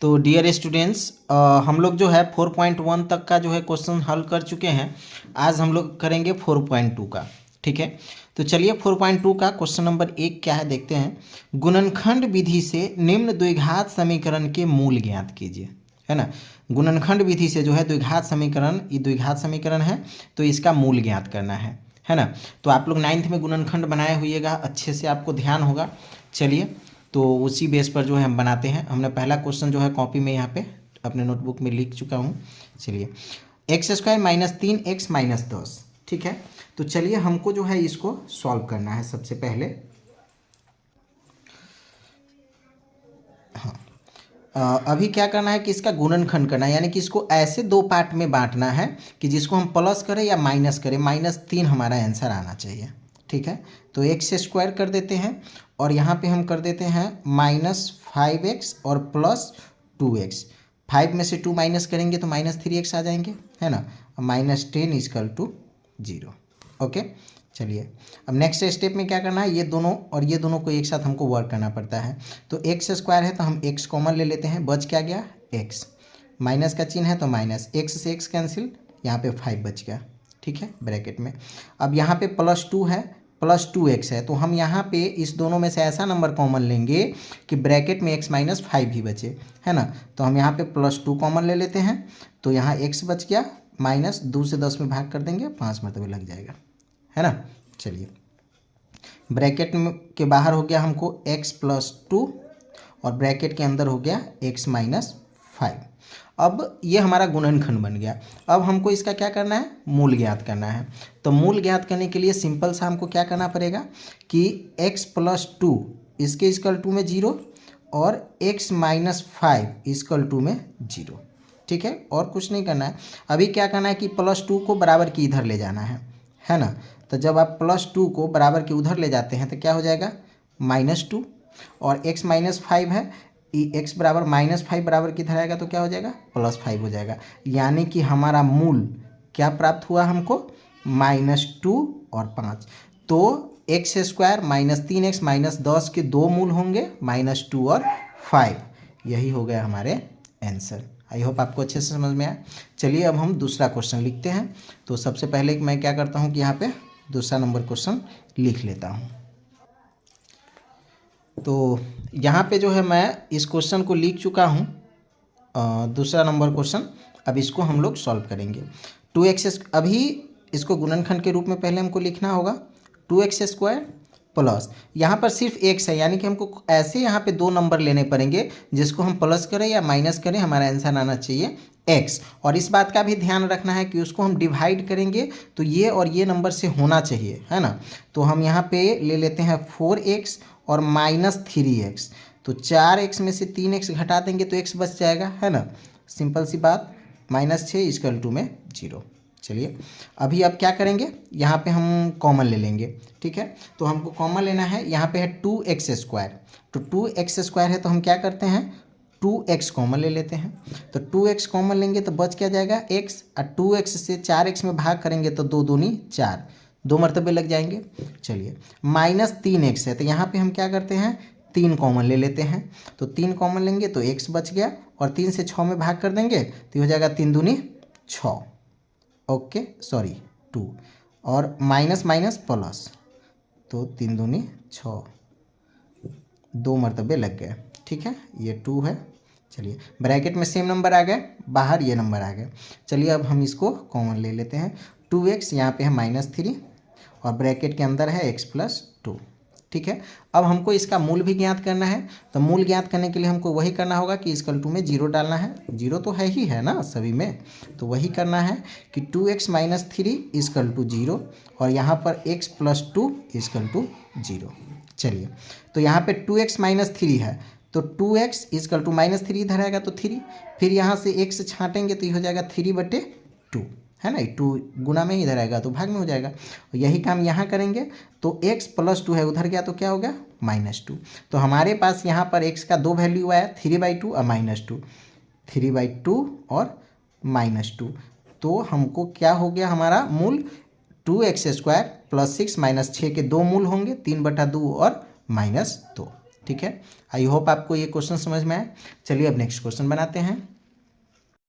तो dear students, हम लोग जो है 4.1 तक का जो है क्वेश्चन हल कर चुके हैं। आज हम लोग करेंगे 4.2 का। ठीक है, तो चलिए 4.2 का क्वेश्चन नंबर 1 क्या है देखते हैं। गुणनखंड विधि से निम्न द्विघात समीकरण के मूल ज्ञात कीजिए, है ना। गुणनखंड विधि से जो है द्विघात समीकरण, ये द्विघात समीकरण है तो इसका मूल ज्ञात करना है ना। तो आप लोग 9th में गुणनखंड बनाए हुईएगा, अच्छे से आपको ध्यान होगा। चलिए, तो उसी बेस पर जो है हम बनाते हैं। हमने पहला क्वेश्चन जो है कॉपी में यहाँ पे अपने नोटबुक में लिख चुका हूँ। चलिए, x² - 3x - 10, ठीक है। तो चलिए हमको जो है इसको सॉल्व करना है सबसे पहले। हाँ, अभी क्या करना है कि इसका गुणनखंड करना है, यानी कि इसको ऐसे दो पार्ट में बांटना है कि जिसको हम प्लस करें या माइनस करें, -3 हमारा आंसर आना चाहिए। ठीक है, तो x² कर देते हैं और यहाँ पे हम कर देते हैं -5x और +2x। 5 में से 2 माइनस करेंगे तो -3x आ जाएंगे, है ना। -10 = 0। ओके, चलिए अब नेक्स्ट स्टेप में क्या करना है, ये दोनों और ये दोनों को एक साथ हमको वर्क करना पड़ता है। तो x² है तो हम x कॉमन ले लेते हैं, बच क्या गया x, माइनस का चिन्ह है तो माइनस, x से x कैंसिल, यहाँ पे 5 बच गया। ठीक है, ब्रैकेट में। अब यहाँ पे +2 है, +2x है, तो हम यहाँ पे इस दोनों में से ऐसा नंबर कॉमन लेंगे कि ब्रैकेट में x - 5 ही बचे, है ना। तो हम यहाँ पे +2 कॉमन ले लेते हैं, तो यहाँ x बच गया, माइनस 2 से 10 में भाग कर देंगे, 5 मरतबे लग जाएगा, है ना। चलिए, ब्रैकेट में के बाहर हो गया हमको x + 2 और ब्रैकेट के अंदर हो गया x - 5। अब ये हमारा गुणनखंड बन गया। अब हमको इसका क्या करना है, मूल ज्ञात करना है। तो मूल ज्ञात करने के लिए सिंपल सा हमको क्या करना पड़ेगा कि x + 2 इसके इक्वल में 0 और x - 5 इक्वल में 0। ठीक है, और कुछ नहीं करना है। अभी क्या करना है कि +2 को बराबर की इधर ले जाना है ना। तो जब आप +2 को बराबर के उधर ले जाते हैं तो क्या हो जाएगा -2, और x - 5 है, x बराबर -5 बराबर किधर आएगा तो क्या हो जाएगा +5 हो जाएगा। यानी कि हमारा मूल क्या प्राप्त हुआ हमको, -2 और 5। तो x² - 3x - 10 के दो मूल होंगे, -2 और 5। यही हो गया हमारे आंसर। आई होप आपको अच्छे से समझ में आया। चलिए अब हम दूसरा क्वेश्चन लिखते हैं। तो सबसे पहले मैं क्या करता हूँ कि यहाँ पे दूसरा नंबर क्वेश्चन लिख लेता हूँ। तो यहाँ पे जो है मैं इस क्वेश्चन को लिख चुका हूँ, दूसरा नंबर क्वेश्चन। अब इसको हम लोग सॉल्व करेंगे। 2x, अभी इसको गुणनखंड के रूप में पहले हमको लिखना होगा 2x² प्लस, यहाँ पर सिर्फ x है, यानी कि हमको ऐसे यहाँ पे दो नंबर लेने पड़ेंगे जिसको हम प्लस करें या माइनस करें, हमारा आंसर आना चाहिए x। और इस बात का भी ध्यान रखना है कि उसको हम डिवाइड करेंगे तो ये और ये नंबर से होना चाहिए, है ना। तो हम यहाँ पे ले लेते हैं 4x और -3x। तो 4x में से 3x घटा देंगे तो x बच जाएगा, है ना। सिंपल सी बात, -6 = 0। चलिए, अभी अब क्या करेंगे, यहाँ पे हम कॉमन ले लेंगे। ठीक है, तो हमको कॉमन लेना है। यहाँ पे है 2x², तो 2x² है तो हम क्या करते हैं 2x कॉमन ले लेते हैं। तो 2x कॉमन लेंगे तो बच क्या जाएगा x, और 2x से 4x में भाग करेंगे तो 2 दूनी 4, 2 मरतबे लग जाएंगे। चलिए, -3x है तो यहाँ पे हम क्या करते हैं 3 कॉमन ले लेते हैं। तो 3 कॉमन लेंगे तो x बच गया, और 3 से 6 में भाग कर देंगे तो हो जाएगा 3 दूनी 6। ओके, सॉरी 2, और माइनस प्लस, तो 3 दूनी 6, 2 मरतबे लग गए। ठीक है, ये 2 है। चलिए, ब्रैकेट में सेम नंबर आ गए, बाहर ये नंबर आ गए। चलिए अब हम इसको कॉमन ले लेते हैं। 2x यहाँ पे है -3 और ब्रैकेट के अंदर है x + 2। ठीक है, अब हमको इसका मूल भी ज्ञात करना है। तो मूल ज्ञात करने के लिए हमको वही करना होगा कि इक्वल टू में 0 डालना है। 0 तो है ही है ना सभी में, तो वही करना है कि 2x - 3 = 0 और यहाँ पर x + 2 = 0। चलिए, तो यहाँ पे 2x - 3 है तो 2x = -3 इधर आएगा तो 3, फिर यहाँ से x छाटेंगे तो ये हो जाएगा 3/2, है ना। 2 गुना में इधर आएगा तो भाग में हो जाएगा। यही काम यहाँ करेंगे। तो x + 2 है, उधर गया तो क्या हो गया -2। तो हमारे पास यहाँ पर x का 2 वैल्यू आया, 3/2 और -2, 3/2 और -2। तो हमको क्या हो गया, हमारा मूल 2x² + 6 - 6 के दो मूल होंगे, 3/2 और -2। ठीक है। आई होप आपको ये क्वेश्चन समझ में आए। चलिए अब नेक्स्ट क्वेश्चन बनाते हैं।